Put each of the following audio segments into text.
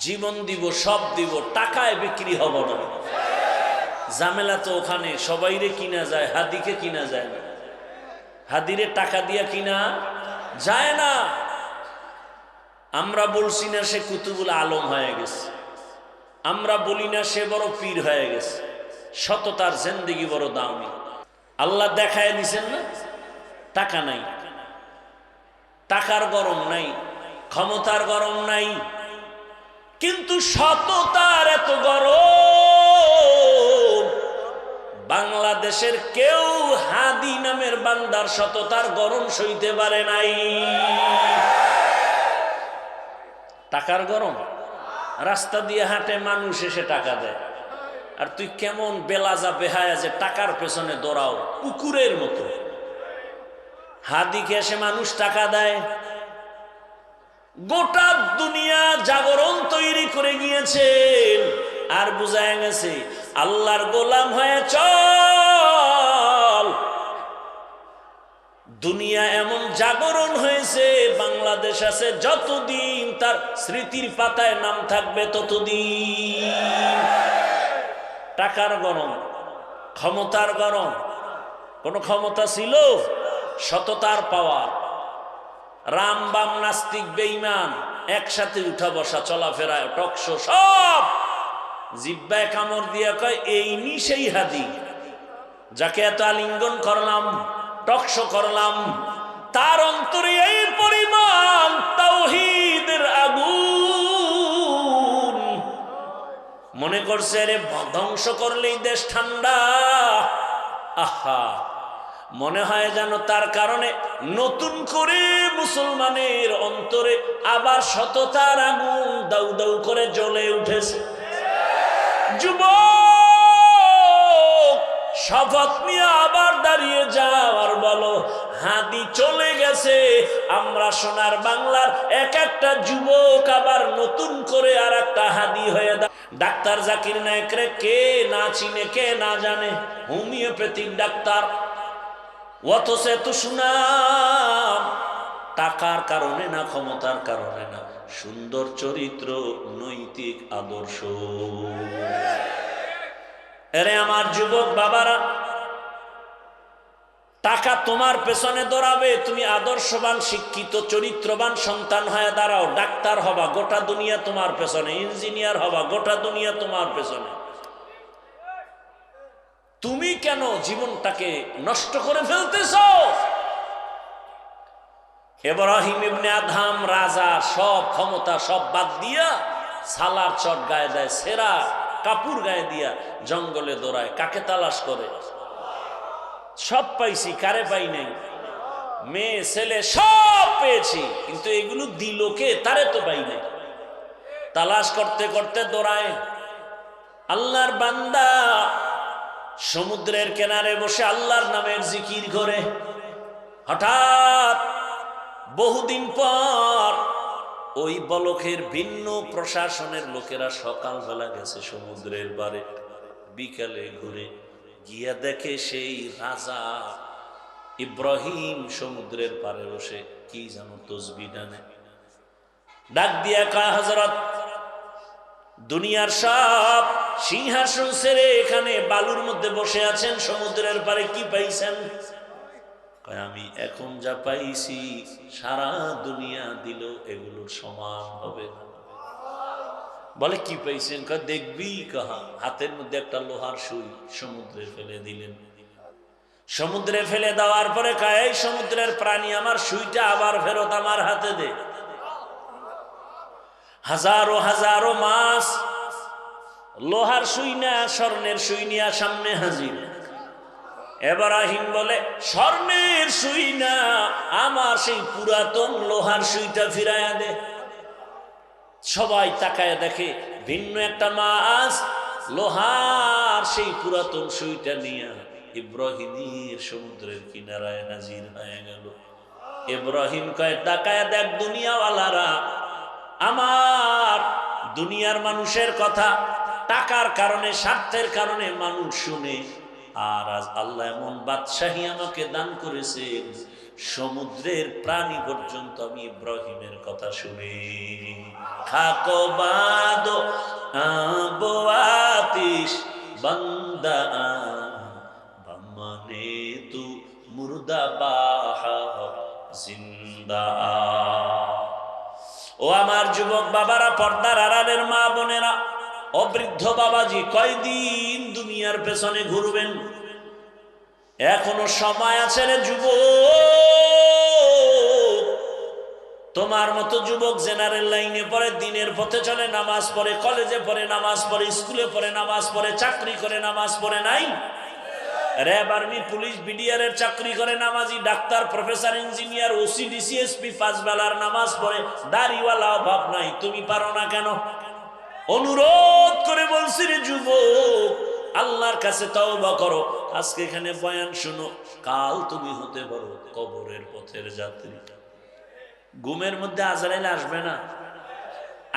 জীবন দিব, সব দিব, টাকায় বিক্রি হব না। ঝামেলা তো ওখানে, সবাইরে কিনা যায়, হাদিকে কিনা যায় না। হাদিরে টাকা দিয়া কিনা যায় না। আমরা বলছি না সে কুতুবুল আলম হয়ে গেছে, আমরা বলি না সে বড় পীর হয়ে গেছে। সততার জিন্দেগি বড় দামি। আল্লাহ দেখায় দিছেন না, টাকা নাই, টাকার গরম নাই, ক্ষমতার গরম নাই, কিন্তু সততার এত গরম। বাংলাদেশের কেউ হাদি নামের বান্দার সততার গরম সইতে পারে নাই। টাকার গরম, রাস্তা দিয়ে হাঁটে মানুষ এসে টাকা দেয়, আর তুই কেমন বেলাজা বেহায়া যে টাকার পেছনে দৌড়াও কুকুরের মতো। হাদিকে এসে মানুষ টাকা দেয়। গোটা দুনিয়া জাগরণ তৈরি করে গিয়েছেন, আর বুঝায় গেছে আল্লাহর গোলাম হয়ে চল। দুনিয়া এমন জাগরণ হয়েছে, বাংলাদেশ আছে যতদিন তার স্মৃতির পাতায় নাম থাকবে ততদিন। টাকার গরম, ক্ষমতার গরম। কোন ক্ষমতা ছিল? সততার পাওয়া। রাম বাম নাস্তিক বেঈমান একসাথে উঠা বসা চলাফেরা টকশো সব জিব্বায় কামড় দিয়া কয় এই নি সেই হাদি যাকে এত আলিঙ্গন করলাম, টকশো করলাম, তার অন্তরে এই পরিমাণ তাওহীদের আগুন। মনে করছে রে ধ্বংস করলেই দেশ ঠান্ডা। আহা, মনে হয় যেন তার কারণে নতুন করে মুসলমানের অন্তরে আবার সততার আগুন দাউ দাউ করে জ্বলে উঠেছে। যুবক, শপথ নিয়ে আবার দাঁড়িয়ে যাও আর বলো হাদি চলে গেছে। আমরা সোনার বাংলার এক একটা যুবক আবার নতুন করে আর একটা হাদি হয়ে ডাক্তার জাকির নায়েকরে কে না চিনে, কে না জানে? হোমিওপ্যাথিক ডাক্তার, অথচ এত সুনাম। টাকার কারণে না, ক্ষমতার কারণে না, সুন্দর চরিত্র, নৈতিক আদর্শ। এরে আমার যুবক বাবারা, টাকা তোমার পেছনে দৌড়াবে, তুমি আদর্শবান, শিক্ষিত, চরিত্রবান সন্তান হয়ে দাঁড়াও। ডাক্তার হবা, গোটা দুনিয়া তোমার পেছনে। ইঞ্জিনিয়ার হবা, গোটা দুনিয়া তোমার পেছনে। তুমি কেন জীবনটাকে নষ্ট করে ফেলতেছ? ইব্রাহিম ইবনে আদহাম রাজা, সব ক্ষমতা সব বাদ দিয়া সালার চট গায়ে দেয়, সেরা কাপড় গায়ে দিয়া জঙ্গলে দৌড়ায়। কাকে তালাশ করে? সব পাইছি, কারে পাই নাই? মেয়ে ছেলে সব পেয়েছি, কিন্তু এগুলো দিল কে? তারে তো পাই নাই। তালাশ করতে করতে দৌড়ায়। আল্লাহর বান্দা সমুদ্রের কিনারে বসে আল্লাহর নামের জিকির করে। হঠাৎ বহুদিন পর ওই বলখের ভিন্ন প্রশাসনের লোকেরা সকালবেলা গেছে সমুদ্রের পারে, বিকালে ঘুরে গিয়া দেখে সেই রাজা ইব্রাহিম সমুদ্রের পারে বসে কি যেন তসবিহ টানে। ডাক দিয়া কয়, হযরত, দুনিয়ার সব সিংহাসন ছেড়ে এখানে বালুর মধ্যে বসে আছেন, সমুদ্রের পারে কি পাইছেন? কয়, আমি এখন যা পাইছি সারা দুনিয়া দিল এগুলোর সমান হবে না। বলে কি পাইছেন? কয়, দেখবি কাহা। হাতের মধ্যে একটা লোহার সুই সমুদ্রে ফেলে দিলেন। সমুদ্রে ফেলে দেওয়ার পরে কয়, এই সমুদ্রের প্রাণী, আমার সুইটা আবার ফেরত আমার হাতে দে। হাজারো হাজারো মাছ লোহার সুই না স্বর্ণের সুই নিয়ে সামনে হাজির। ইব্রাহিম বলে, স্বর্ণের সুই না, আমার সেই পুরাতন লোহার সুইটা ফিরাইয়া দে। সবাই তাকায় দেখে ভিন্ন একটা মাছ লোহার সেই পুরাতন সুইটা নিয়ে ইব্রাহিমের সমুদ্রের কিনারায় হাজির হয়ে গেল। ইব্রাহিম কয়, তাকায় দেখ দুনিয়াওয়ালারা, আমার দুনিয়ার মানুষের কথা টাকার কারণে, স্বার্থের কারণে মানুষ শুনে, আর আজ আল্লাহ এমন বাদশাহী আমাকে দান করেছে, সমুদ্রের প্রাণী পর্যন্ত আমি ইব্রাহিমের কথা শুনি। খাকো বাদো আবো আতিশ বান্দা বামানে তু মুর্দা বাহা জিন্দা। ও আমার যুবক বাবারা, পর্দার আড়ালের মা বোনেরা, অবৃদ্ধ বাবাজি, কয়দিন দুনিয়ার পেছনে ঘুরবেন? এখনো সময় আছে রে যুবক। তোমার মতো যুবক জেনারেল লাইনে পড়ে, দিনের পথে চলে, নামাজ পড়ে, কলেজে পড়ে নামাজ পড়ে, স্কুলে পড়ে নামাজ পড়ে, চাকরি করে নামাজ পড়ে নাই? র্যাব, আর্মি, পুলিশ, বিডিআর এর চাকরি করে নামাজি, doctor, professor, engineer, OC, DC, SP, 5 বেলার নামাজ পড়ে, দাড়িওয়ালা অভাব নাই। তুমি পারো না কেন? অনুরোধ করে বলছি রে যুবক, আল্লাহর কাছে তওবা করো। আজকে এখানে বয়ান শুনো, কাল তুমি হতে পারো কবরের পথের যাত্রী। ঘুমের মধ্যে আজরাইল আসবে না?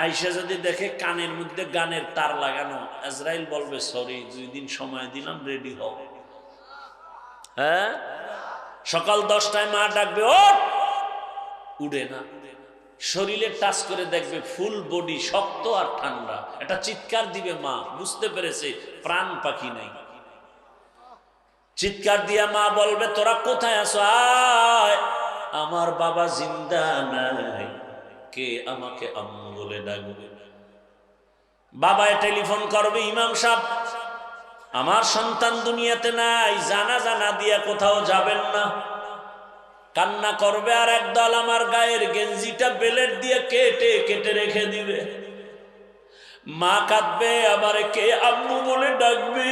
আইসা যদি দেখে কানের মধ্যে গানের তার লাগানো, আজরাইল বলবে সরি, 2 দিন সময় দিলাম, রেডি হও। হ্যাঁ, সকাল 10টায় মা ডাকবে, ওঠ, উঠে না। শরীরে টাচ করে দেখবে ফুল বডি শক্ত আর ঠান্ডা। একটা চিৎকার দিবে মা, বুঝতে পেরেছে প্রাণ পাখি নাই। চিৎকার দিয়া মা বলবে, তোরা কোথায় আছো? আয়, আমার বাবা জিন্দা নাই, কে আমাকে আম্মু বলে ডাকবে? বাবায় টেলিফোন করবে, ইমাম সাহেব আমার সন্তান দুনিয়াতে নাই, জানাজা না দিয়া কোথাও যাবেন না। কান্না করবে, আর একদল আমার গায়ের গেঞ্জিটা বেলেট দিয়ে কেটে কেটে রেখে দিবে। মা কাঁদবে, আমারে কে আম্মু বলে ডাকবে?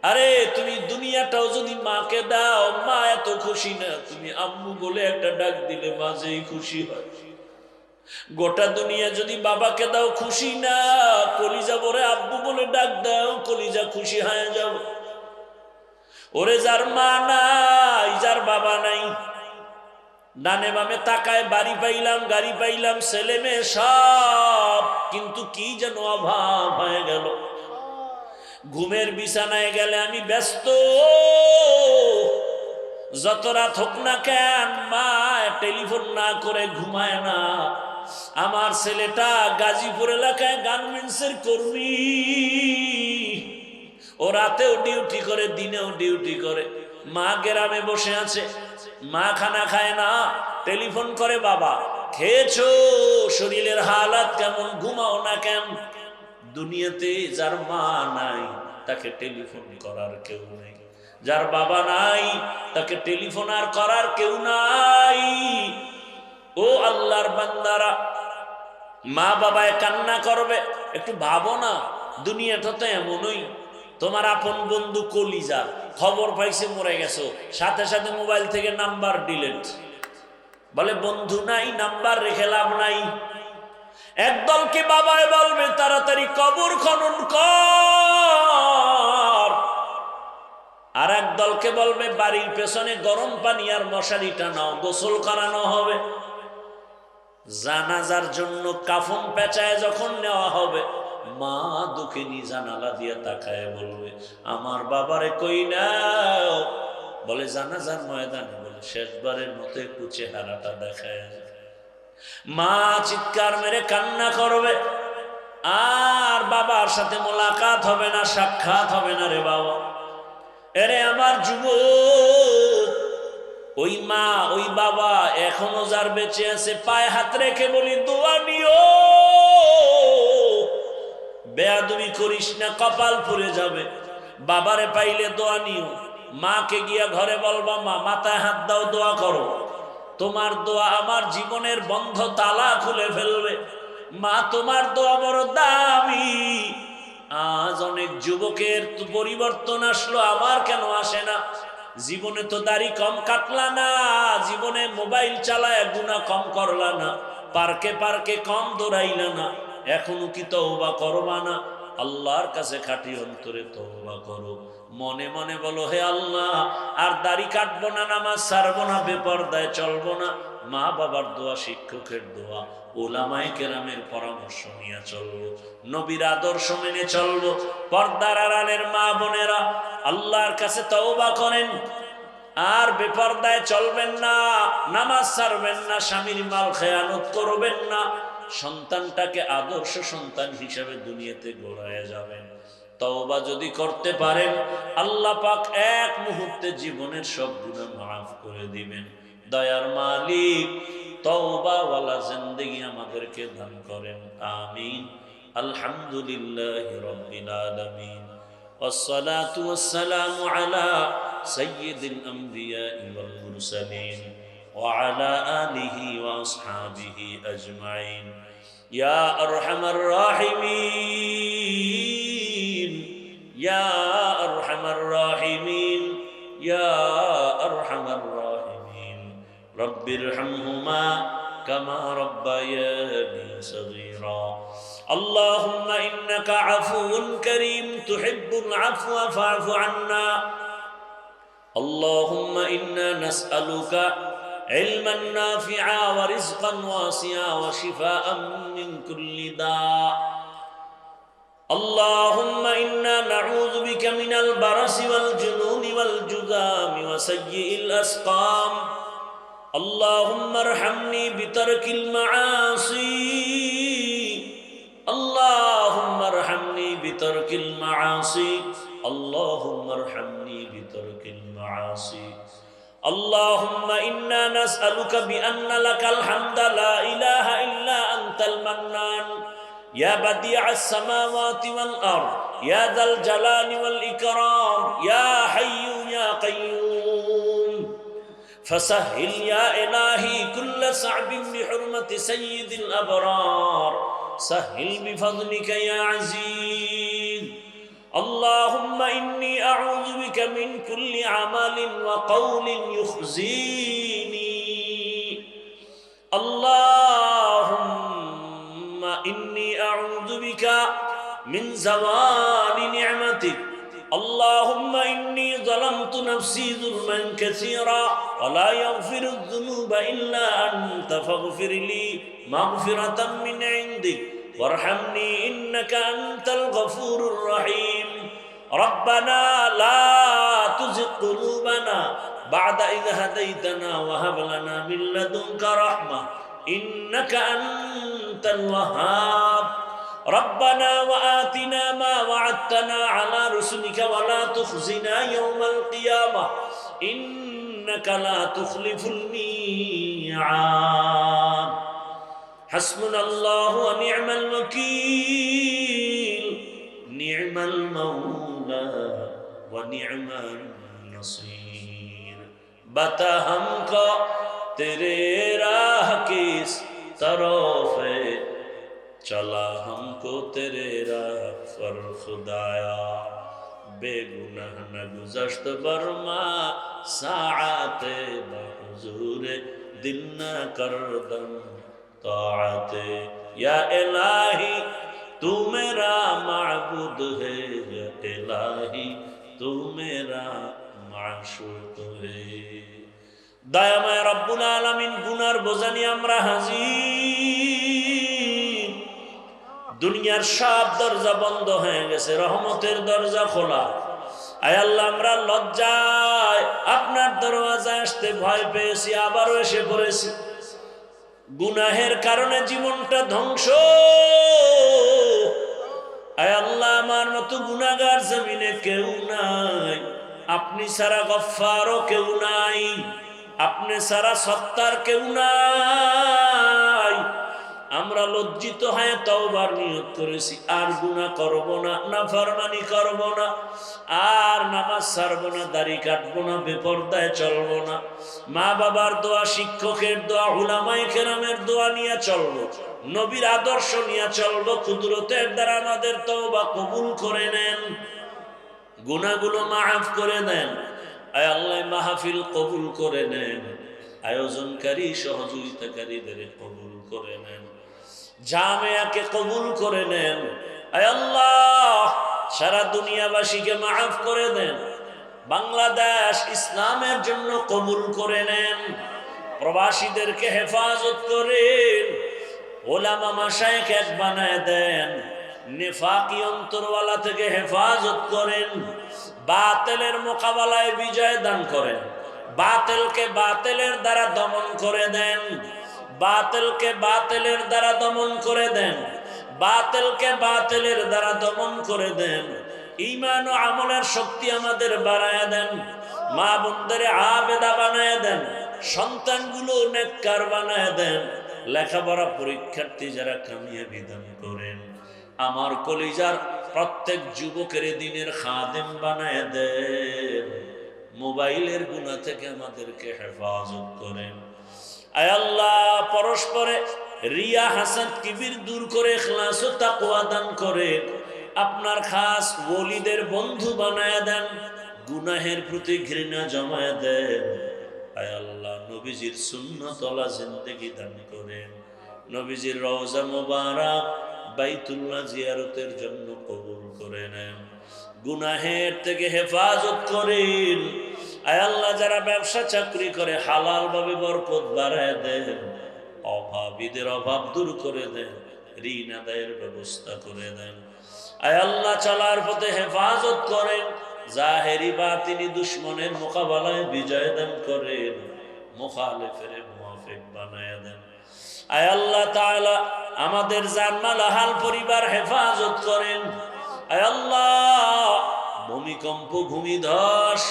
আরে তুমি দুনিয়াটাও যদি মাকে দাও, মা এত খুশি না, তুমি আম্মু বলে একটা ডাক দিলে মা যেই খুশি হয়। গোটা দুনিয়া যদি বাবাকে দাও, খুশি না, কলিজা ভরে আব্বু বলে ডাক দাও, কলিজা খুশি হয়ে যাবে। ওরে যার মা নাই, যার বাবা নাই, ডানে বামে তাকায়, বাড়ি পাইলাম, গাড়ি পাইলাম, ছেলে মেয়ে সব, কিন্তু কি যেন অভাব হয়ে গেল। ঘুমের বিছানায় গেলে আমি ব্যস্ত, যত রাত হোক না কেন মা টেলিফোন না করে ঘুমায় না। আমার ছেলেটা গাজীপুর এলাকায় গার্মেন্টসের কর্মী, ও রাতেও ডিউটি করে, দিনেও ডিউটি করে। মা গ্রামে বসে আছে, মা খানা খায় না, টেলিফোন করে, বাবা খেয়েছো, শরীরের হালাত কেমন, ঘুমাও না কেন? দুনিয়াতে যার মা নাই তাকে টেলিফোন করার কেউ নেই, যার বাবা নাই তাকে টেলিফোন আর করার কেউ নাই। ও আল্লাহর বান্দারা, মা বাবায় কান্না করবে, একটু ভাবো না, দুনিয়াটা তো এমনই। তোমার আপন বন্ধু কলিজা খবর পাইছে মরে গেছো, সাথে সাথে মোবাইল থেকে নাম্বার ডিলিট, বলে বন্ধু নাই, নাম্বার রেখে লাভ নাই। একদলকে বাবায় বলবে তাড়াতাড়ি কবর খনন কর, আর একদলকে বলবে বাড়ির পেছনে গরম পানি আর মশারি টানাও, গোসল করানো হবে। জানাজার জন্য কাফন পেঁচায় যখন নেওয়া হবে, মা দুঃখিনী জানালা দিয়ে তাকায় বলবে, আমার বাবারে কই নাও? বলে জানাজার ময়দানে, বলে শেষবারের মতো একটু চেহারাটা দেখায়। মা চিৎকার মেরে কান্না করবে, আর বাবার সাথে মোলাকাত হবে না, সাক্ষাৎ হবে না রে বাবা। এরে আমার যুবক, ওই মা ওই বাবা এখনো যার বেঁচে আছে, পায়ে হাত রেখে বলি দোয়া নিও, বেয়াদবি করিস না, কপাল পুড়ে যাবে। বাবারে পাইলে দোয়া নিও, মাকে গিয়া ঘরে বলবা, মা মাথায় হাত দাও, দোয়া করো, তোমার দোয়া আমার জীবনের বন্ধ তালা খুলে ফেলবে। মা তোমার দোয়া বড় দামি। আজ অনেক যুবকের পরিবর্তন আসলো, আমার কেন আসে না? জীবনে তো দাড়ি কম কাটলা না, জীবনে মোবাইল চালায় গুনাহ কম করলা না, পার্কে পার্কে কম দৌড়াইলা না, এখনো কি তওবা করবা না? আল্লাহর কাছে খাঁটি অন্তরে তওবা করো, মনে মনে বলো, হে আল্লাহ, আর দাড়ি কাটবো না, নামাজ ছাড়বো না, বেপরদায় চলবো না, মা বাবার দোয়া, শিক্ষকের দোয়া, উলামায়ে কেরামের পরামর্শ নিয়ে চলবো, নবীর আদর্শ মেনে চলবো। পর্দার আড়ালের মা বোনেরা, আল্লাহর কাছে তওবা করেন। আর বেপরদায় চলবেন না, নামাজ ছাড়বেন না, স্বামীর মাল খেয়ানত করবেন না, সন্তানটাকে আদর্শ সন্তান হিসেবে দুনিয়াতে গড়ায় যাবেন। তওবা যদি করতে পারেন আল্লাহ পাক এক মুহূর্তে জীবনের সব গুনাহ মাফ করে দিবেন। দয়ার মালিক তওবা ওয়ালা জিন্দেগি আমাদেরকে দান করেন, আমিন। আলহামদুলিল্লাহি রাব্বিল আলামিন, والصلاة والسلام على سيد الأنبياء والمرسلين وعلى آله وأصحابه أجمعين يا أرحم الراحمين يا أرحم الراحمين يا أرحم الراحمين رب ارحمهما كما ربياني صغيرا اللهم إنك عفو كريم تحب العفو فاعف عنا اللهم إنا نسألك علما نافعا ورزقا واسعا وشفاء من كل داء اللهم إنا نعوذ بك من البرص والجنون والجذام وسيء الأسقام اللهم ارحمني بترك المعاصي اللهم ارحمني بترك المعاصي اللهم ارحمني بترك المعاصي اللهم إنا نسألك بأن لك الحمد لا إله إلا أنت المنان يا بديع السماوات والأرض يا ذا الجلال والإكرام يا حي يا قيوم فسهل يا إلهي كل صعب بحرمة سيد الأبرار سهل بفضلك يا عزيز اللهم إني أعوذ بك من كل عمل وقول يخزيني اللهم إني أعوذ بك من زوال نعمتك اللهم إني ظلمت نفسي ظلما كثيرا ولا يغفر الذنوب إلا أنت فاغفر لي مغفرة من عندك وارحمني إنك أنت الغفور الرحيم ربنا لا تزغ قلوبنا بعد إذ هديتنا وهب لنا من لدنك رحمة إنك أنت الوهاب ربنا وآتنا ما وعدتنا على رسلك ولا تخزنا يوم القيامة إنك لا تخلف الميعاد حسبنا الله ونعم الوكيل نعم المولى ونعم النصير बता हमको तेरे राह किस तरफ है चला हमको तेरे राह पर खुदाया बेगुनाह न गुज़श्त बरमा साआते बहुजूर दिल न करदम ताअते या इलाही तू मेरा माबूद है या इलाही तू मेरा माशूक है दयामय रब्बुल आलामीन गुनार বোঝানি আমরা হাজির দুনিয়ার সব দরজা বন্ধ হয়ে গেছে রহমতের দরজা খোলা আয় আল্লাহ আমরা লজ্জায় আপনার দরওয়াজায় আসতে ভয় পেয়েছি আবারও এসে পড়েছি গুনাহের কারণে জীবনটা ধ্বংস আয় আল্লাহ আমার মতো গুনাহগার জমিনে কেউ নাই আপনি ছাড়া গফফারও কেউ নাই আপনি ছাড়া সত্তার কেউ নাই আমরা লজ্জিত হয়ে তওবার নিয়ত করেছি আর গুনাহ করব না নাফরমানি করব না আর নামাজ ছাড়ব না দাড়ি কাটব না বেপরদায় চলব না মা বাবার দোয়া শিক্ষকের দোয়া উলামায়ে কেরামের দোয়া নিয়ে চলব নবীর আদর্শ নিয়ে চলব কুদরতের দ্বারা আমাদের তওবা কবুল করে নেন গুনাহগুলো মাফ করে দেন আয় আল্লাহ মাহফিল কবুল করে নেন আয়োজনকারী সহযোগিতাকারীদের কবুল করে নেন জামিয়াকে কবুল করে নেন আয় আল্লাহ সারা দুনিয়াবাসীকে মাফ করে দেন বাংলাদেশ ইসলামের জন্য কবুল করে নেন প্রবাসীদেরকে হেফাজত করেন ওলামা মাশায়েখ এক বানায় দেন নেফাকি অন্তরওয়ালা থেকে হেফাজত করেন বাতিলের মোকাবেলায় বিজয় দান করেন বাতিলকে বাতিলের দ্বারা দমন করে দেন, বাতিলকে বাতিলের দ্বারা দমন করে দেন, বাতিলকে বাতিলের দ্বারা দমন করে দেন। ঈমান ও আমলের শক্তি আমাদের বাড়ায় দেন, মা বোনদের আবেদা বানায় দেন, সন্তানগুলো নেককার বানায় দেন, লেখাপড়া পরীক্ষার্থী যারা কামিয়াবি দান করেন। আমার কলিজার প্রত্যেক যুবকের দিনের খাদেম বানায় দেন। মোবাইলের গুনাহ থেকে আমাদেরকে হেফাজত করেন। আয় আল্লাহ, পরস্পরে রিয়া হাসাদ কিবির দূর করে ইখলাস ও তাকওয়া দান করে আপনার খাস ওলিদের বন্ধু বানায় দেন, গুনাহের প্রতি ঘৃণা জমায় দেন। আয় আল্লাহ, নবীজির সুন্নতওয়ালা জিন্দেগি দান করেন, নবীজির রওজা মুবারক বাইতুল্লাহ জিয়ারতের জন্য কবুল করে নেন, গুনাহের থেকে হেফাজত করেন। আয় আল্লাহ, যারা ব্যবসা চাকরি করে হালাল ভাবে বরকত বাড়ায় দেন, অভাবীদের অভাব দূর করে দেন, ঋণ আদায়ের ব্যবস্থা করে দেন। আয় আল্লাহ, চলার পথে হেফাজত করেন, জাহেরি বাতিনি দুশ্মনের মোকাবেলায় বিজয় দান করেন, মুখালিফের মুওয়াফিক বানায় দেন। আয় আল্লাহ তাআলা, আমাদের জানমাল আহাল পরিবার হেফাজত করেন। আয় আল্লাহ, ভূমিকম্প, ভূমিধস,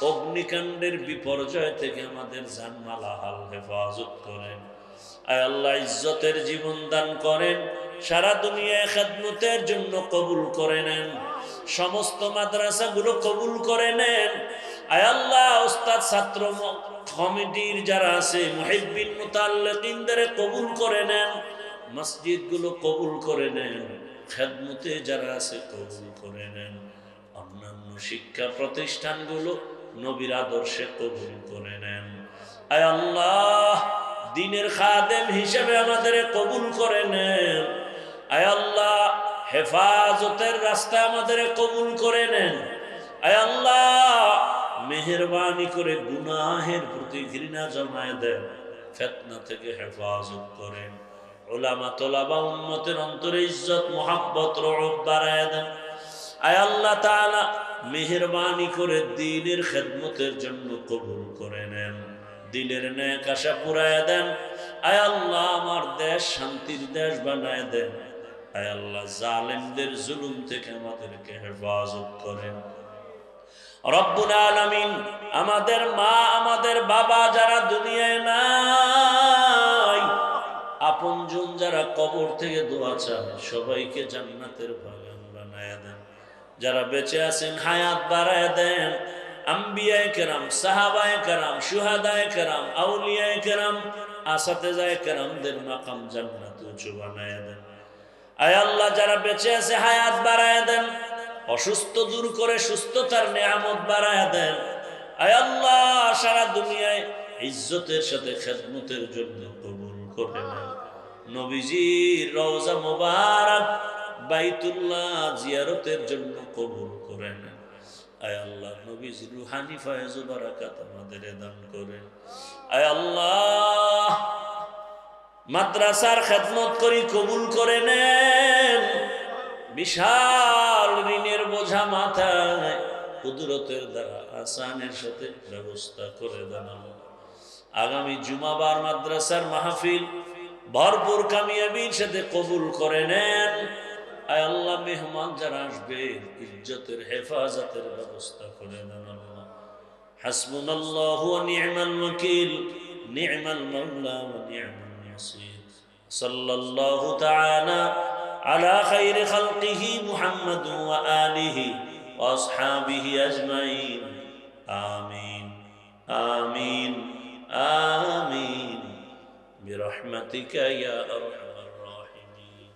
অগ্নিকাণ্ডের বিপর্যয় থেকে আমাদের জানমাল আহাল হেফাজত করেন। আয় আল্লাহ, ইজ্জতের জীবন দান করেন, সারা দুনিয়ায় খেদমতের জন্য কবুল করে নেন, সমস্ত মাদ্রাসাগুলো কবুল করে নেন। আয় আল্লাহ, উস্তাদ ছাত্র কমিটির যারা আছে মুহিব্বিন মুতাল্লিকিনদের কবুল করে নেন, মসজিদগুলো কবুল করে নেন, খেদমতে যারা আছে কবুল করে নেন, অন্যান্য শিক্ষা প্রতিষ্ঠানগুলো নবীর আদর্শে কবুল করে নেন। আয় আল্লাহ, দ্বীনের খাদেম হিসেবে আমাদের কবুল করে নেন। আয় আল্লাহ, হেফাজতের রাস্তা আমাদের কবুল করে নেন। আয় আল্লাহ, মেহেরবানি করে গুনাহের প্রতি ঘৃণা জমায় দেন, ফিতনা থেকে হেফাজত করেন। উলামা তোলাবা উম্মতের অন্তরে ইজ্জত মুহাব্বত রওফ বাড়ায় দেন। আয় আল্লাহ তাআলা, মেহেরবানি করে দ্বীনের খেদমতের জন্য কবুল করে নেন, দিলের নেক আশা পুরায় দেন। আয় আল্লাহ, আমার দেশ শান্তির দেশ বানায় দেন। আয় আল্লাহ, জালেমদের জুলুম থেকে আমাদেরকে হেফাজত করেন। রব্বুল আলামিন, আমাদের মা, আমাদের বাবা যারা দুনিয়ায় নাই, আপনজন যারা কবর থেকে দোয়া চায়, সবাইকে জান্নাতের বাগান বানায় দেন। যারা বেঁচে আছেন হায়াত বাড়ায় দেন। আম্বিয়ায়ে কেরাম, সাহাবায়ে কেরাম, শুহাদায়ে কেরাম, আউলিয়ায়ে কেরাম, আসাতেজায়ে কেরামদের মাকাম জান্নাত উঁচু বানায় দেন। আয় আল্লাহ, যারা বেঁচে আছে হায়াত বাড়ায় দেন, অসুস্থ দূর করে সুস্থতার নিয়ামত বাড়ায় দেন। আয় আল্লাহ, সারা দুনিয়ায় ইজ্জতের সাথে খেদমতের জন্য কবুল করে নেন। নবীজির রওজা মুবারক বাইতুল্লাহ জিয়ারতের জন্য কবুল করে নেন। আয় আল্লাহ, নবীজির রুহানি ফয়েজ ও বারাকাত আমাদের দান করেন। আয় আল্লাহ, মাদ্রাসার খেদমত করি কবুল করে নেন। বিশাল ঋণের বোঝা মাথায় কুদরতের দ্বারা আসানের সাথে ব্যবস্থা করে দেন। আগামী জুমাবার মাদ্রাসার মাহফিল ভরপুর কামিয়াবির সাথে কবুল করে নেন। আয় আল্লাহ, মেহমান যারা আসবে ইজ্জতের হেফাজতের ব্যবস্থা করে দেন। হাসবুনাল্লাহু ওয়া নি'মাল ওয়াকিল, নি'মাল মাওলা ওয়া নি'মাল নাসির। সাল্লাল্লাহু তাআলা আলা খায়রি খালকিহি মুহাম্মাদ ওয়া আলিহি ওয়া আসহাবিহি আজমাইন। আমিন আমিন আমিন বিরহমাতিকা ইয়া আরহামার রাহিমিন।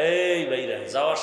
এই ভাইরা, যাওয়ার